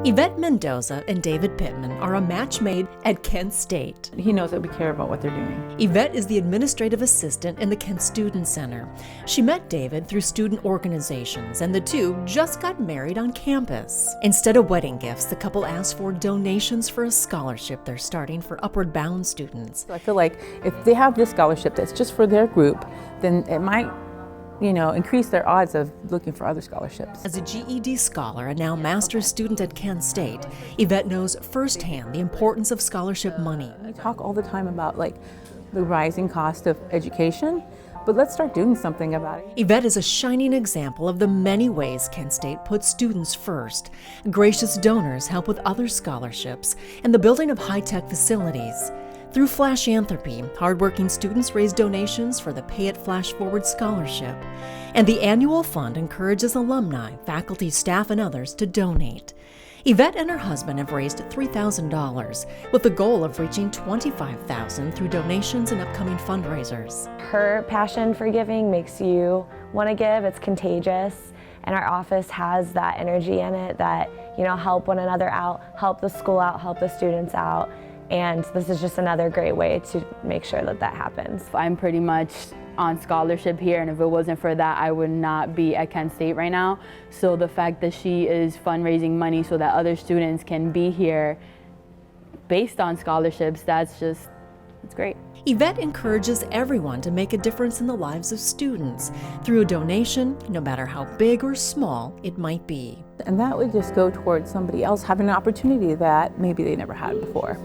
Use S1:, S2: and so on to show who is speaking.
S1: Yvette Mendoza and David Pittman are a match made at Kent State.
S2: He knows that we care about what they're doing.
S1: Yvette is the administrative assistant in the Kent Student Center. She met David through student organizations, and the two just got married on campus. Instead of wedding gifts, the couple asked for donations for a scholarship they're starting for Upward Bound students.
S2: So I feel like if they have this scholarship that's just for their group, then it might increase their odds of looking for other scholarships.
S1: As a GED scholar and now master's student at Kent State, Yvette knows firsthand the importance of scholarship money.
S2: We talk all the time about the rising cost of education, but let's start doing something about it.
S1: Yvette is a shining example of the many ways Kent State puts students first. Gracious donors help with other scholarships and the building of high-tech facilities. Through Flashanthropy, hardworking students raise donations for the Pay It Flash Forward Scholarship. And the annual fund encourages alumni, faculty, staff, and others to donate. Yvette and her husband have raised $3,000 with the goal of reaching $25,000 through donations and upcoming fundraisers.
S3: Her passion for giving makes you want to give. It's contagious. And our office has that energy in it that, help one another out, help the school out, help the students out. And this is just another great way to make sure that that happens.
S4: I'm pretty much on scholarship here, and if it wasn't for that, I would not be at Kent State right now. So the fact that she is fundraising money so that other students can be here based on scholarships, it's great.
S1: Yvette encourages everyone to make a difference in the lives of students through a donation, no matter how big or small it might be.
S2: And that would just go towards somebody else having an opportunity that maybe they never had before.